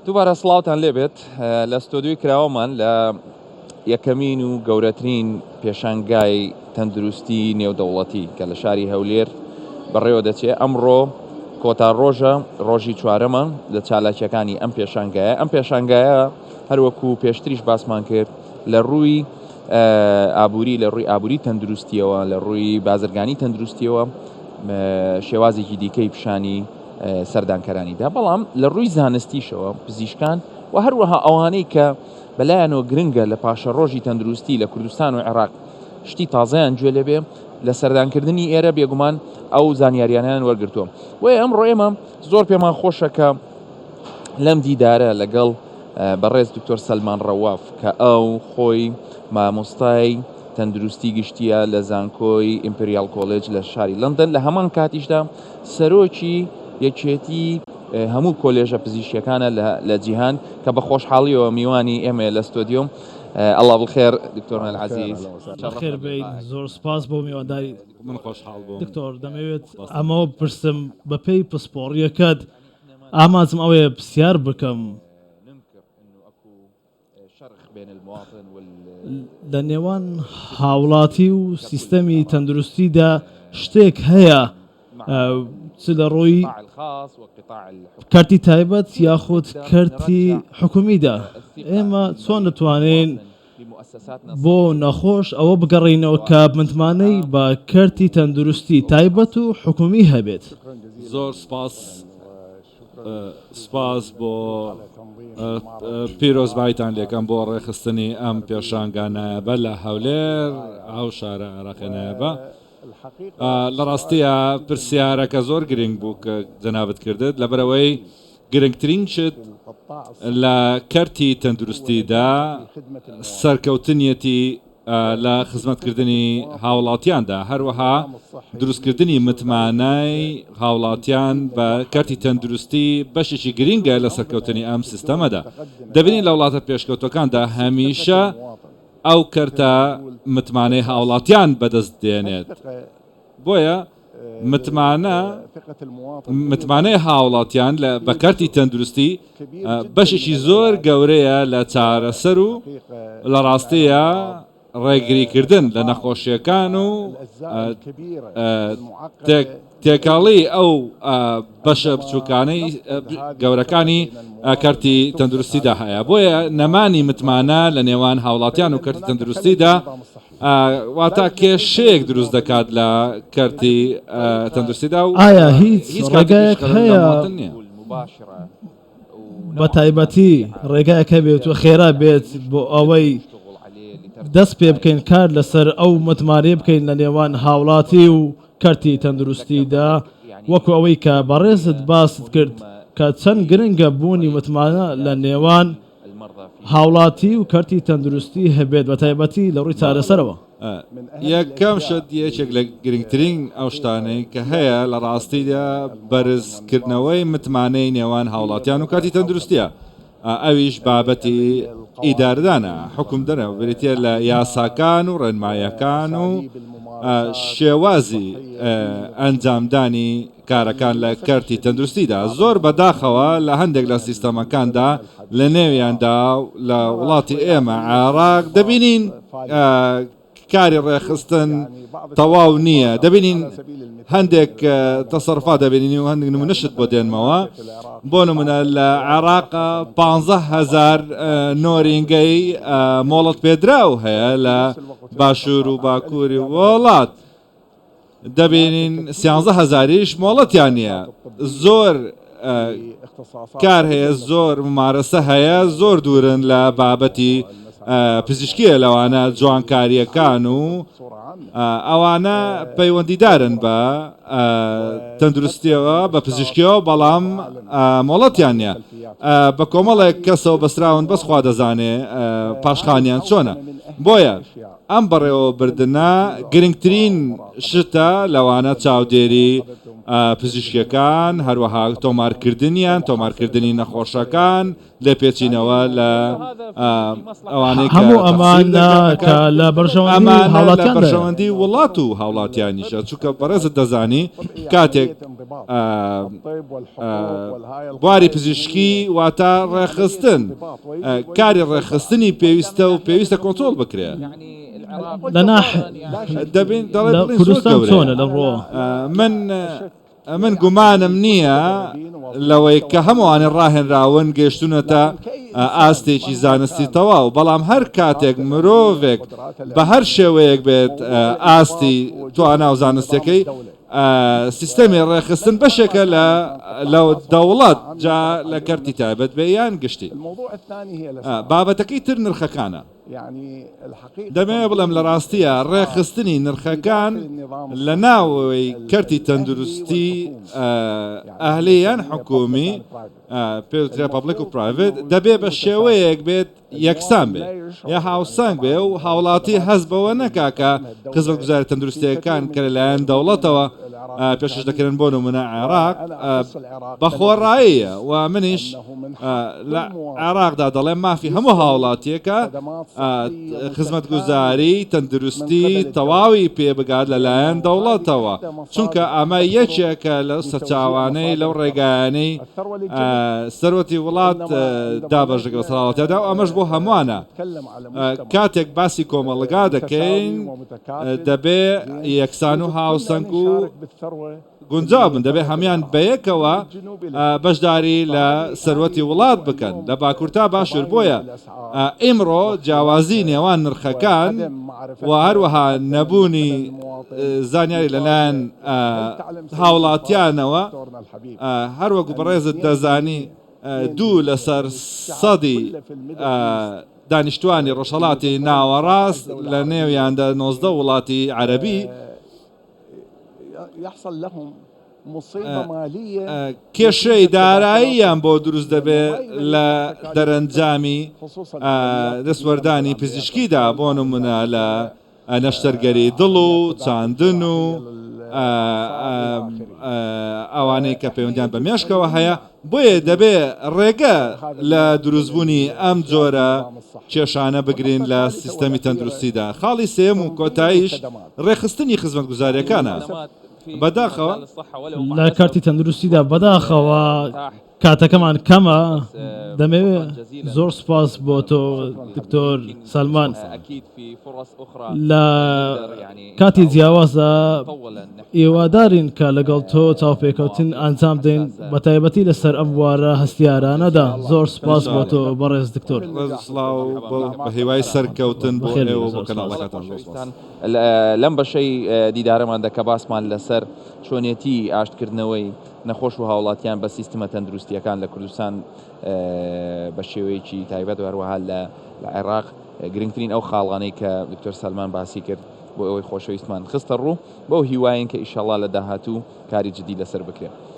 دووبارە سڵاوتان لێبێت لە ستۆدیۆی کراوەمان لە یەکەمین و گەورەترین پێشانگای تەندروستی نێودەوڵەتی کە لە شاری هەولێر بەڕێوە دەچێت. ئەمڕۆ کۆتا ڕۆژە ڕۆژی چوارەمە لە چالاکیەکانی ئەم پێشانگایە. ئەم پێشانگایە هەروەکو پێشتریش باسمان کرد لە ڕووی ئابووری، لە ڕووی ئابووری تەندروستیەوە، لە ڕووی بازرگانی تەندروستیەوە شێوازێکی دیکەی پیشانی سەردانکەرانیدا، بەڵام لە ڕووی زانستیشەوە پزیشکان و هەروەها ئەوانەی کە بەلایەنەوە گرنگە لە پاشە ڕۆژی تەندروستی لە کوردستان و عێراق شتی تازەیان گوێ لێبێ لە سەردانکردنی ئێرە بێگومان ئەو زانیاریانیان وەرگرتووە. وێ ئەمڕۆ ئێمە زۆر پێمان خۆشە کە لەم دیدارە لەگەڵ بەڕێز دکتۆر سەلمان ڕەواف کە ئەو خۆی مامۆستای تەندروستی گشتیە لە زانکۆی ئیمپریال کۆلێج لە شاری لەندەن، لە هەمان کاتیشدا سەرۆکی یەکێتی هەموو کۆلێژە پزیشکیەکانە لە جیهان کە بە خۆشحاڵیەوە میوانی ئێمە لە ستۆدیۆم. ئەڵڵا بخێر دکتۆر عەزیز. خێر بێت، زۆر سپاس بۆ میوانداری. من خۆشحاڵ بووم دکتۆر دەمەوێت ئەمەوە بپرسم بەپێی پسپۆڕیەکەت ئامانجم ئەوەیە پرسیار بکەم لە نێوان هاوڵاتی و سیستەمی تەندروستیدا شتێک هەیە چ لە ڕۆی کارتی تایبەت یاخود کارتی حکومیدا ئێمە چۆن دەتوانین بۆ نەخۆش ئەوە بگەڕینەوە کە متمانەی بە کارتی تەندروستی تایبەت و حکومی هەبێت. زۆر سپاس بۆ پیرۆزبایتان لێکەم بۆ ڕێخستنی ئەم پێشانگانایەبە لە هەولێر ئەو شارە عێراقێنایەبە. لە ڕاستیە پرسیارەکە زۆر گرنگ بوو کە جەنابەت کردت، لەبەرەوەی گرنگترین شت لە کارتی تەندروستیدا سەرکەوتنیەتی لە خزمەتکردنی هاوڵاتیاندا، هەروەها دروستکردنی متمانای هاوڵاتیان بە کارتی تەندروستی بەشێکی گرنگە لە سەرکەوتنی ئەم سیستەمەدا. دەبینین لە وڵاتە پێشکەوتەکاندا هەمیشە ئەو کارتە متمانەی هاوڵاتیان بەدەست دێنێت، بۆیە متمانەی هاوڵاتیان بە کارتی تەندروستی بەشێکی زۆر گەورەیە لە چارەسەر و لە ڕاستیە ڕێگریکردن لە نەخۆشیەکان و تێکاڵی ئەو بەشە بچووکانەی گەورەکانی کارتی تەندروستیدا هەیە. بۆیە نەمانی متمانە لە نێوان هاوڵاتیان و کارتی تەندروستیدا واتە کێشەیەک دروست دەکات لە کارتی تەندروستیدا. و ئایا هیچ ڕێگایەک هەیە بە تایبەتی ڕێگایەک هەبێت و خێرا بێت بۆ ئەوەی دەست پێ بکەین کار لەسەر ئەو متمانێ بکەین لە نێوان هاوڵاتی و کارتی تەندروستیدا، وەکو ئەوەی کە بەڕێزت باست کرد کە چەند گرنگە بوونی متمانە لە نێوان هاوڵاتی و کارتی تەندروستی هەبێت بە تایبەتی لە ڕووی چارەسەرەوە. یەکەم شت یەکێک لە گرنگترین ئەو شتانەی کە هەیە لە ڕاستیدا بەرزکردنەوەی متمانەی نێوان هاوڵاتیان و کارتی تەندروستیە. ئەویش بابەتی ئیداردانە، حکوم دەرە بریتە لە یاساکان و ڕێنمایەکان و شێوازی ئەنجامدانی کارەکان لە کارتی تەندروستیدا. زۆر بەداخەوە لە هەندێک لە سیستەمەکاندا لە نێویاندا لە وڵاتی ئێمە عێراق دەبینین کاری ڕێخستن تەواو نییە، دەبینین هەندێک تەسەڕفات دەبینین و هەندێک نمونەشت بۆ دێنمەوە. بۆ نمونە لە عێراق 15,000 نۆرینگەی مۆڵەت پێدراو هەیە لە باشوور و باکووری وڵات، دەبینین 13,000یش مۆڵەتیان نییە. زۆر کار هەیە، زۆر ممارەسە هەیە، زۆر دوورن لە بابەتی پزیشکیە لەوانە جوانکاریەکان و ئەوانە پەیوەندیدارن بە تەندروستیەوە بە پزیشکیەوە، بەڵام مۆڵەتیان نییە. بە کۆمەڵێک کەسەوە بەسراون بەسخوا دەزانێ پاشخانیان چۆنە. بۆیە ئەم بەڕێوە بردنە گرنگترین شتە لەوانە چاودێری پزیشکیەکان، هەروەها تۆمارکردنیان، تۆمارکردنی نەخۆشەکان، لێ پێچینەوە لە ئەوانەی هەموو ئەمانە کە لە بەرژەوەندی وڵات و هاوڵاتیانیشە، چونکە بەڕێزت دەزانی زانی کاتێک بواری پزیشکی واتە ڕێخستن کاری ڕێخستنی پێویستە و پێویستە کۆنترۆل بکرێ دەبین کوردستان چۆنە لە ڕۆ من گومانم نییە لەوەی کە هەمووانێ ڕاهێنراون گەشتونەتە ئاستێکی زانستی تەواو بەڵام هەر کاتێک مرۆڤێک بە هەر شێوەیەک بێت ئاستی توانا و زانستەکەی سیستەمی ڕێخستن بەشێکە لە دەوڵات جا لە کەرتی تایبەت بێ یان گشتی بابەتەکەی تر نرخەکانە دەمەوێت بڵێم لە ڕاستیە ڕێخستنی نرخەکان لە ناوەوەی کەرتی تەندروستی ئەهلیان حکومی پێوترێ پابلیک و پرایڤێت دەبێ بە شێوەیەک بێت یەکسان بێ یا هاوسنگ بێ و هاوڵاتی هەست بەوە نەکاکە خزمەتگوزاری تەندروستیەکان کە لەلایەن دەوڵەتەوە پێشش دەکردن بۆ نمونە عێراق بە خۆڕاییە و منیش لە عێراقدا دەڵێم مافی هەموو هاوڵاتیەکە خزمەتگوزاری تەندروستی تەواوی پێبگات لەلایەن دەوڵەتەوە چونکە ئەمە یەکێکە لە سەرچاوانەی لەو ڕێگایانەی سەرۆتی وڵات دابەژەکە بە سەڵاوەتیادا و ئەمەش بۆ هەمووانە کاتێک باسی کۆمەڵگا دەکەین دەبێ یەکسان و هاوسەنگ و گونجابن دەبێ هەمان بەیەکەوە بەشداری لە سەرۆتی وڵات بکەن لە باکوورتا باشتر بۆیە ئیمڕۆ جیاوازی نێوان نرخەکان و هەروەها نەبوونی زانیاری لەلایەن هاوڵاتیانەوە هەروەکو بەڕێزت دەزانی 2% دانیشتوانی ڕۆژهەڵاتی ناوەڕاست لە نێویاندا 19 وڵاتی عەرەبی کێشەی داراییان بۆ دروست دەبێت لە دەرەنجامی دەستوەردانی پزیشکیدا بۆ نمونە لە نەشتەرگەری دڵ و چاندن و ئەوانەی کە پەیوەندیان بە مێشکەوە هەیە بۆیە دەبێ ڕێگە لە دروستبوونی ئەم جۆرە کێشانە بگرین لە سیستەمی تەندروستیدا خاڵی سێم و کۆتاییش ڕێخستنی خزمەتگوزاریەکانە بەداخەوە لە کارتی تەندروستیدا بەداخەوە کاتەکەمان کەمە دەمەوێت زۆر سپاس بۆ تۆ دکتۆر سەلمان لە کاتی جیاوازە ئێوادارین کە لەگەڵ تۆ چاوپێکەوتن ئەنجام دەین بە تایبەتی لەسەر ئەم وارە هەستیارانەدا زۆر سپاس بۆ تۆ بەڕێز دکتۆر بە هیوای سەرکەوتن بۆ بۆ کەناڵەکەتان لەم بەشەی دیدارەمان دەکە باسمان لەسەر چۆنیەتی ئاشتکردنەوەی نەخۆش و هاوڵاتیان بە سیستمە تەندروستیەکان لە کوردستان بە شێوەیەکی تایبەت و هەروەها لە عێراق گرنگترین ئەو خاڵانەی کە دکتۆر سەلمان باسی کرد بۆ ئەوەی خۆشەویستمان خستە ڕوو بەو هیواین کە ئیشەڵا لە داهاتوو کاری جدی لەسەر بکرێت.